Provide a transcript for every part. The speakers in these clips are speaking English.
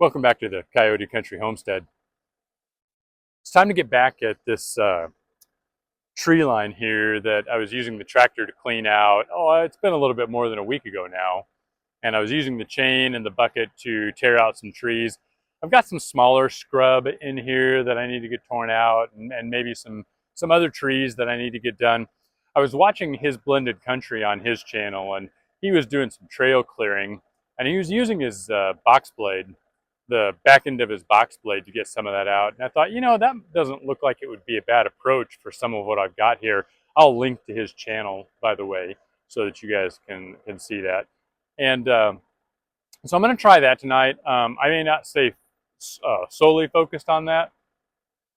Welcome back to the Coyote Country Homestead. It's time to get back at this tree line here that I was using the tractor to clean out. Oh, it's been a little bit more than a week ago now. And I was using the chain and the bucket to tear out some trees. I've got some smaller scrub in here that I need to get torn out and maybe some other trees that I need to get done. I was watching his blended country on his channel, and he was doing some trail clearing, and he was using his box blade, the back end of his box blade, to get some of that out. And I thought, that doesn't look like it would be a bad approach for some of what I've got here. I'll link to his channel, by the way, so that you guys can see that. And so I'm going to try that tonight. I may not stay solely focused on that.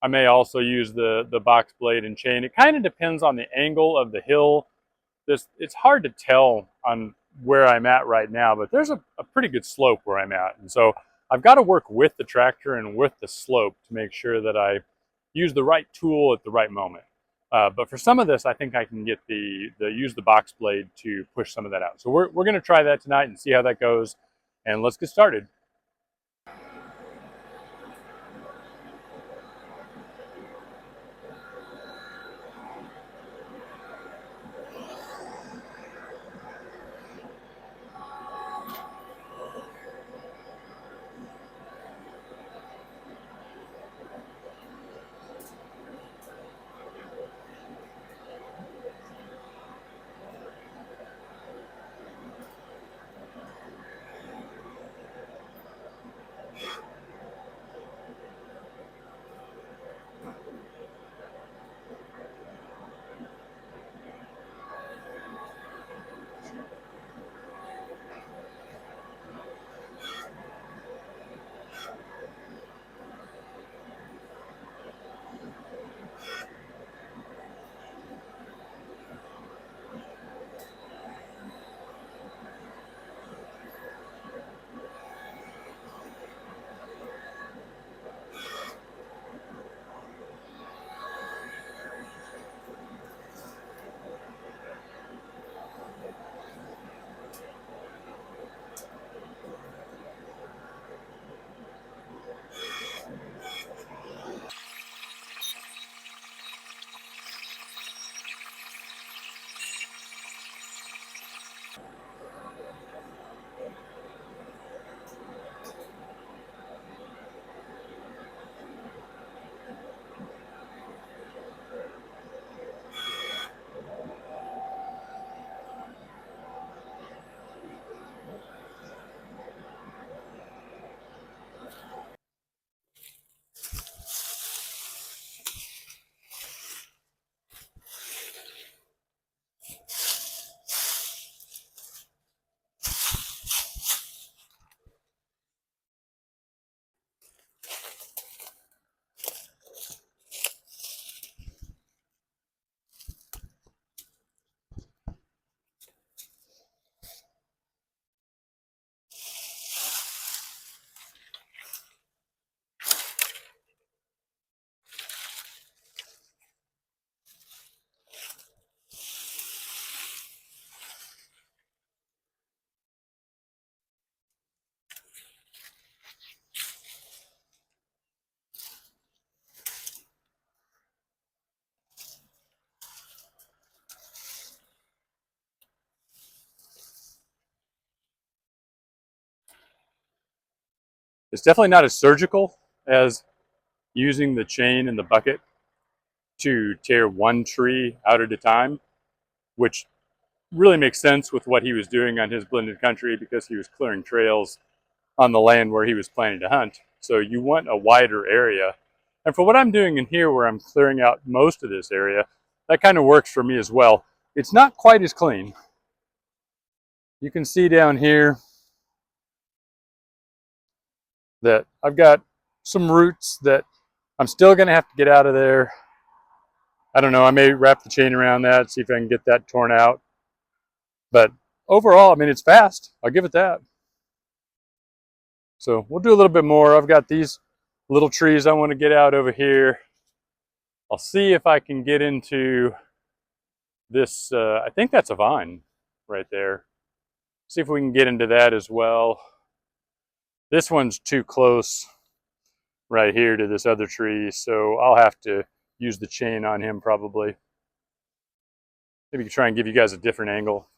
I may also use the box blade and chain. It kind of depends on the angle of the hill. It's hard to tell on where I'm at right now, but there's a pretty good slope where I'm at. And so I've got to work with the tractor and with the slope to make sure that I use the right tool at the right moment. But for some of this, I think I can get use the box blade to push some of that out. So we're going to try that tonight and see how that goes. And let's get started. It's definitely not as surgical as using the chain and the bucket to tear one tree out at a time, which really makes sense with what he was doing on his blended country because he was clearing trails on the land where he was planning to hunt. So you want a wider area. And for what I'm doing in here, where I'm clearing out most of this area, that kind of works for me as well. It's not quite as clean. You can see down here that I've got some roots that I'm still going to have to get out of there. I don't know, I may wrap the chain around that, see if I can get that torn out. But overall, I mean, it's fast. I'll give it that. So we'll do a little bit more. I've got these little trees I want to get out over here. I'll see if I can get into this. I think that's a vine right there. See if we can get into that as well. This one's too close right here to this other tree, so I'll have to use the chain on him probably. Maybe try and give you guys a different angle.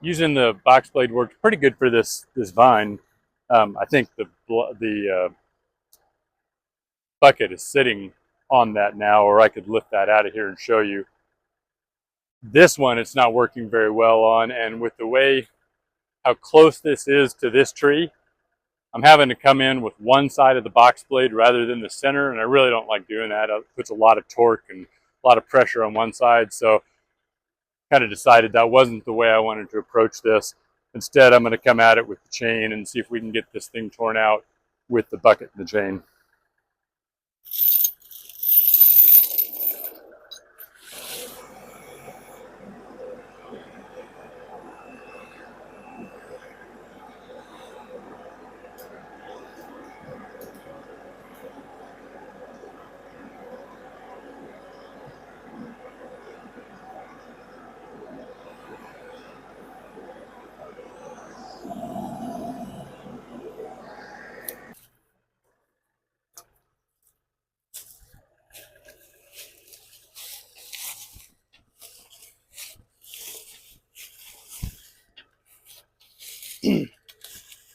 Using the box blade worked pretty good for this vine. I think the bucket is sitting on that now, or I could lift that out of here and show you. This one it's not working very well on, and with the way how close this is to this tree, I'm having to come in with one side of the box blade rather than the center, and I really don't like doing that. It puts a lot of torque and a lot of pressure on one side, so kind of decided that wasn't the way I wanted to approach this. Instead, I'm going to come at it with the chain and see if we can get this thing torn out with the bucket and the chain.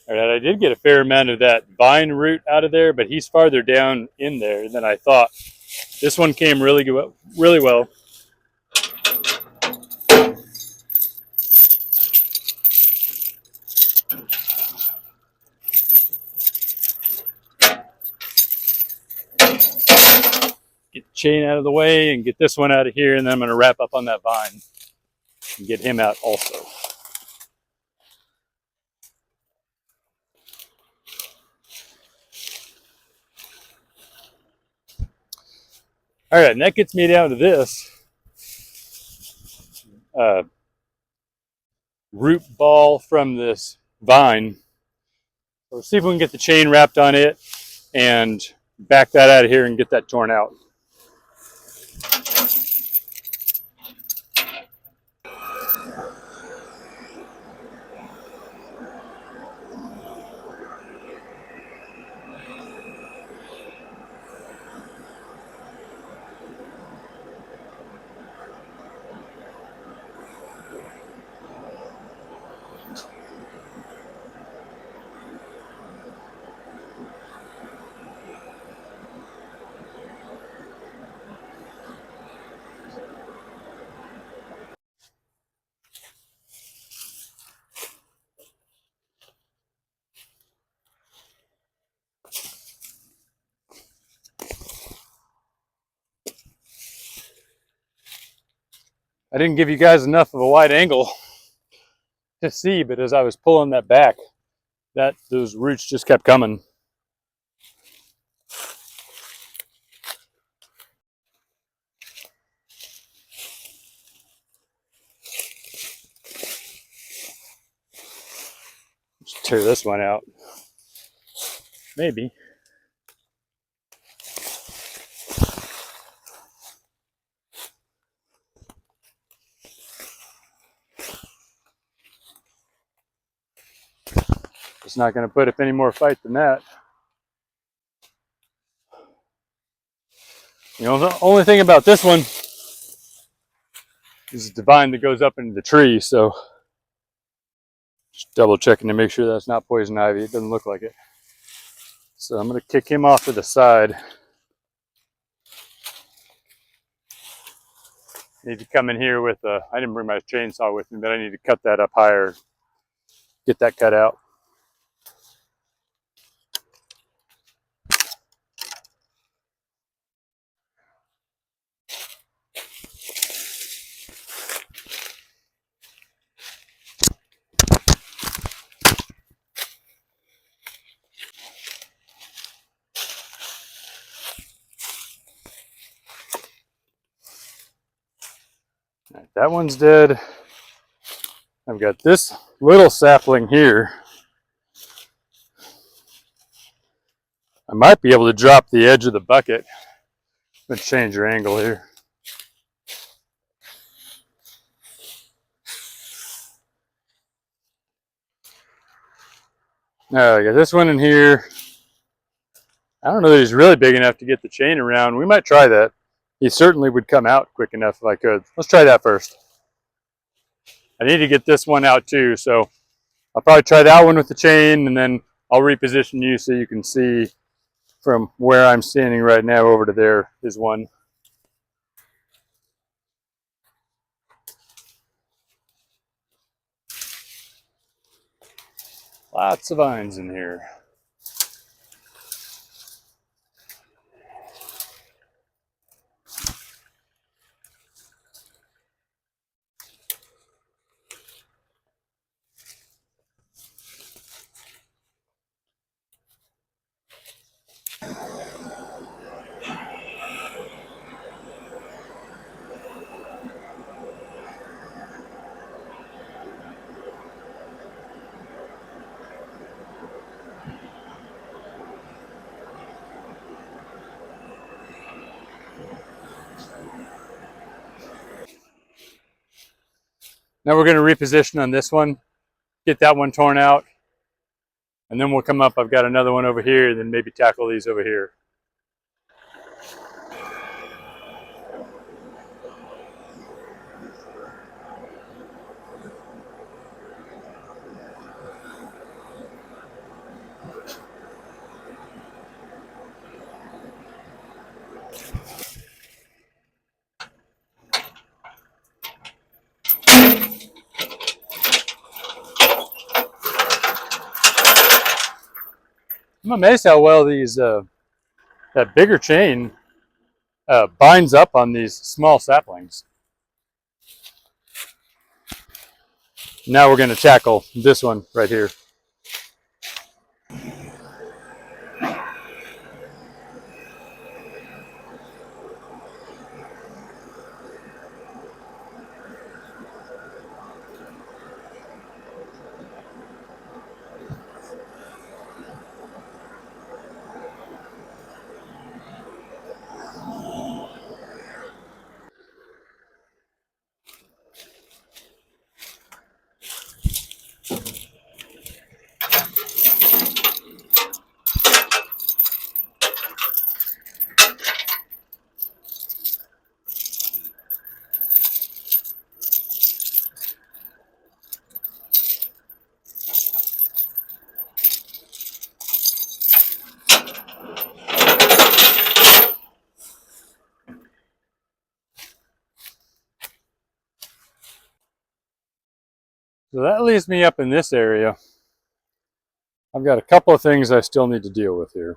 All right, I did get a fair amount of that vine root out of there, but he's farther down in there than I thought. This one came really good, really well. Get the chain out of the way and get this one out of here, and then I'm going to wrap up on that vine and get him out also. All right, and that gets me down to this root ball from this vine. So let's see if we can get the chain wrapped on it and back that out of here and get that torn out. I didn't give you guys enough of a wide angle to see, but as I was pulling that back, those roots just kept coming. Just tear this one out. Maybe. It's not going to put up any more fight than that. You know, the only thing about this one is the vine that goes up into the tree, so just double checking to make sure that's not poison ivy. It doesn't look like it. So I'm going to kick him off to the side. I need to come in here with I didn't bring my chainsaw with me, but I need to cut that up higher, get that cut out. Right, that one's dead. I've got this little sapling here. I might be able to drop the edge of the bucket. Let's change your angle here. Now I got this one in here. I don't know that he's really big enough to get the chain around. We might try that. He certainly would come out quick enough if I could. Let's try that first. I need to get this one out too, so I'll probably try that one with the chain, and then I'll reposition you so you can see from where I'm standing right now over to there is one. Lots of vines in here. Now we're going to reposition on this one, get that one torn out, and then we'll come up. I've got another one over here, and then maybe tackle these over here. I'm amazed how well these that bigger chain binds up on these small saplings. Now we're going to tackle this one right here. So that leaves me up in this area. I've got a couple of things I still need to deal with here.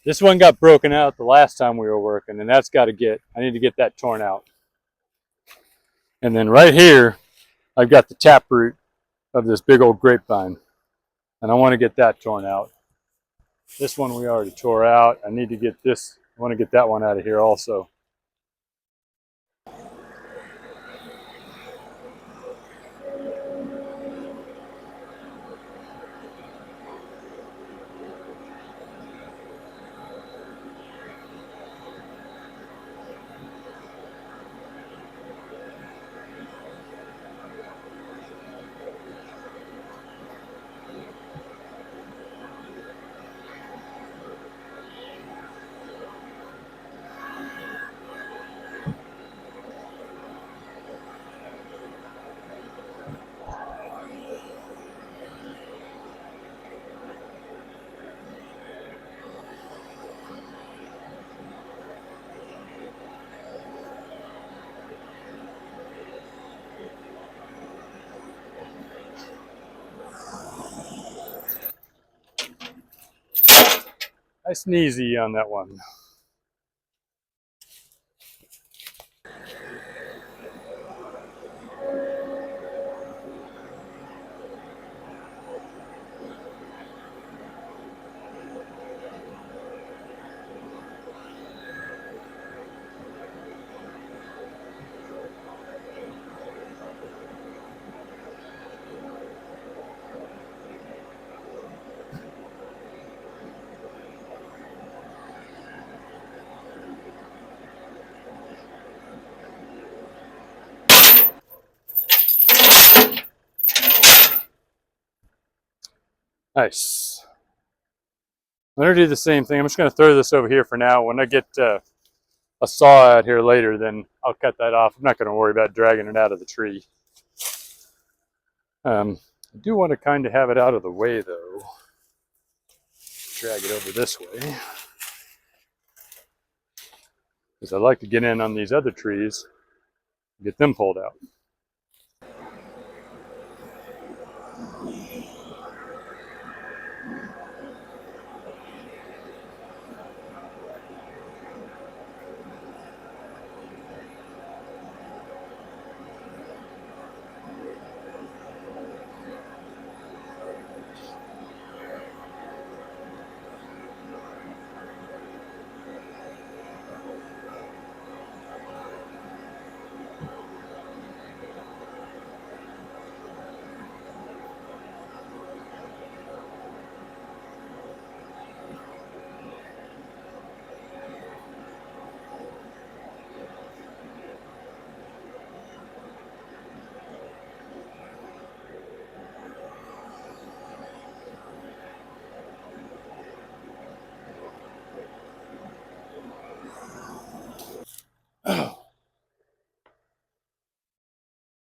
This one got broken out the last time we were working, and that's got to get, I need to get that torn out. And then right here, I've got the taproot of this big old grapevine, and I want to get that torn out. This one we already tore out. I need to get this, I want to get that one out of here also. Nice and easy on that one. Nice. I'm going to do the same thing. I'm just going to throw this over here for now. When I get a saw out here later, then I'll cut that off. I'm not going to worry about dragging it out of the tree. I do want to kind of have it out of the way, though. Drag it over this way. Because I like to get in on these other trees and get them pulled out.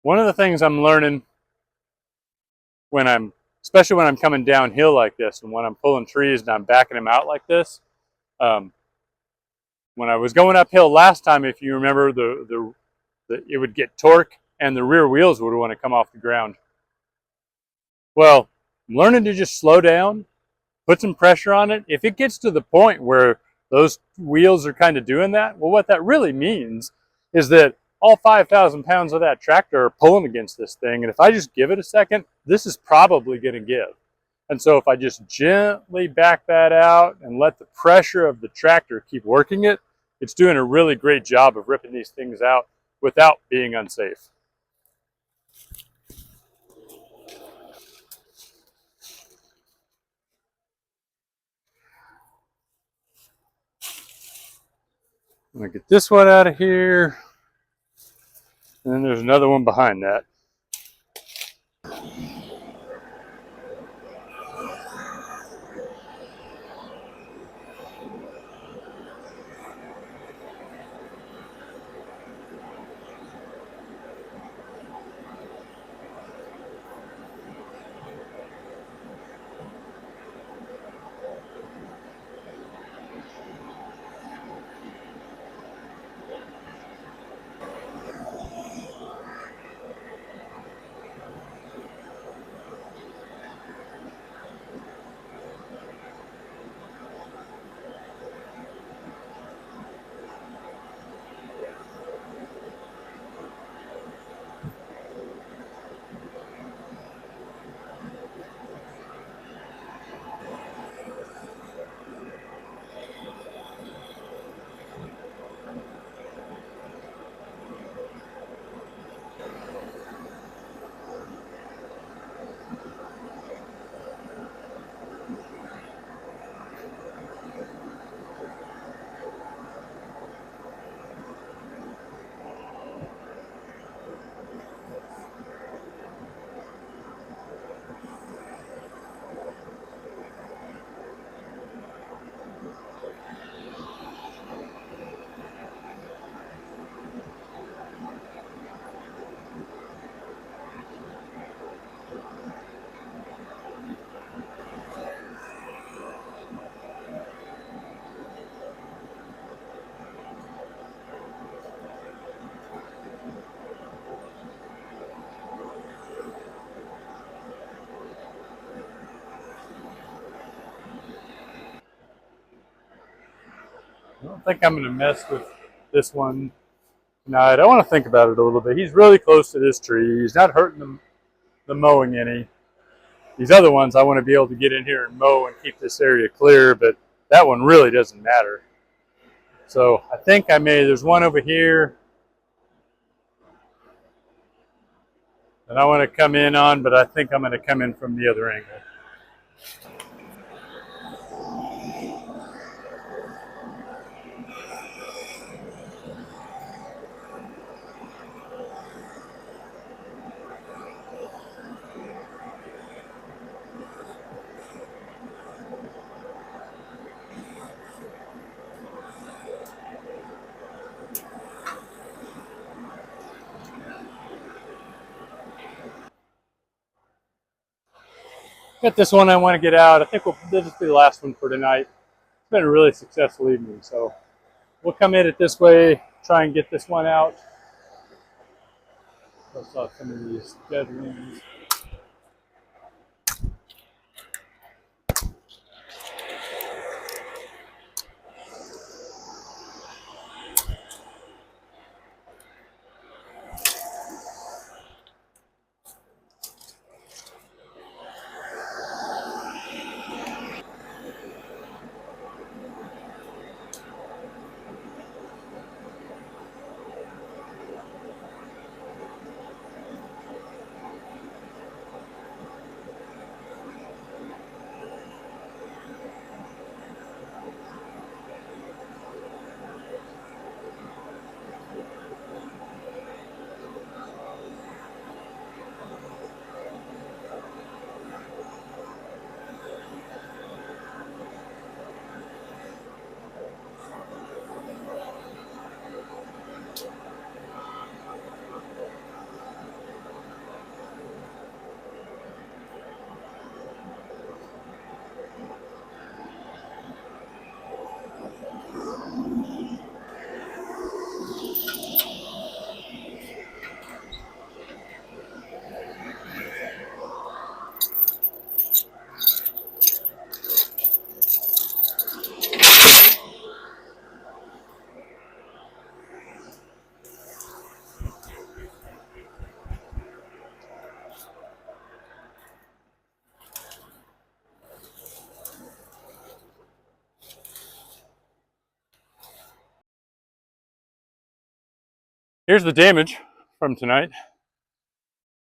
One of the things I'm learning especially when I'm coming downhill like this, and when I'm pulling trees and I'm backing them out like this, when I was going uphill last time, if you remember, it would get torque and the rear wheels would want to come off the ground. Well, I'm learning to just slow down, put some pressure on it. If it gets to the point where those wheels are kind of doing that, well, what that really means is that all 5,000 pounds of that tractor are pulling against this thing. And if I just give it a second, this is probably going to give. And so if I just gently back that out and let the pressure of the tractor keep working it, it's doing a really great job of ripping these things out without being unsafe. I'm going to get this one out of here. And then there's another one behind that. think I'm going to mess with this one tonight. I want to think about it a little bit. He's really close to this tree. He's not hurting the mowing any. These other ones, I want to be able to get in here and mow and keep this area clear, but that one really doesn't matter. So I think there's one over here that I want to come in on, but I think I'm going to come in from the other angle. Got this one I want to get out. I think this will be the last one for tonight. It's been a really successful evening, so we'll come in it this way, try and get this one out. Let's off some of these dead limbs. Here's the damage from tonight.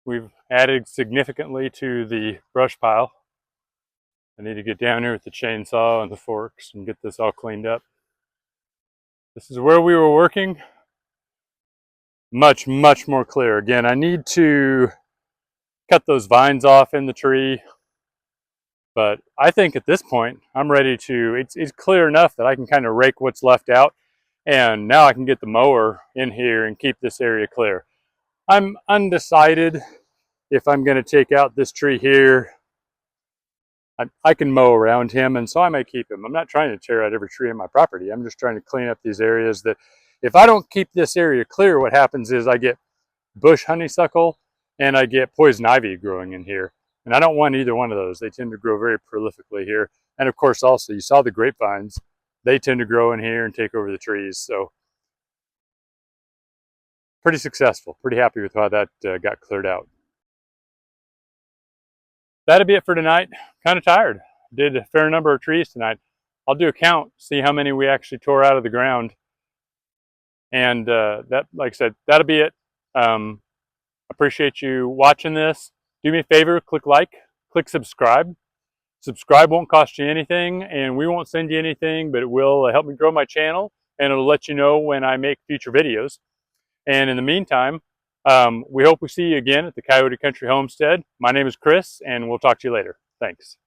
We've added significantly to the brush pile. I need to get down here with the chainsaw and the forks and get this all cleaned up. This is where we were working. Much, much more clear. Again, I need to cut those vines off in the tree, but I think at this point I'm ready to, it's clear enough that I can kind of rake what's left out, and now I can get the mower in here and keep this area clear. I'm undecided if I'm going to take out this tree here. I can mow around him, and so I may keep him. I'm not trying to tear out every tree in my property. I'm just trying to clean up these areas that, if I don't keep this area clear, what happens is I get bush honeysuckle and I get poison ivy growing in here. And I don't want either one of those. They tend to grow very prolifically here. And of course, also, you saw the grapevines. They tend to grow in here and take over the trees. So pretty successful. Pretty happy with how that got cleared out. That'll be it for tonight. Kind of tired. Did a fair number of trees tonight. I'll do a count, see how many we actually tore out of the ground. And that, like I said, that'll be it. Appreciate you watching this. Do me a favor, click like, click subscribe. Subscribe won't cost you anything, and we won't send you anything, but it will help me grow my channel, and it'll let you know when I make future videos. And in the meantime, we hope we see you again at the Coyote Country Homestead. My name is Chris, and we'll talk to you later. Thanks.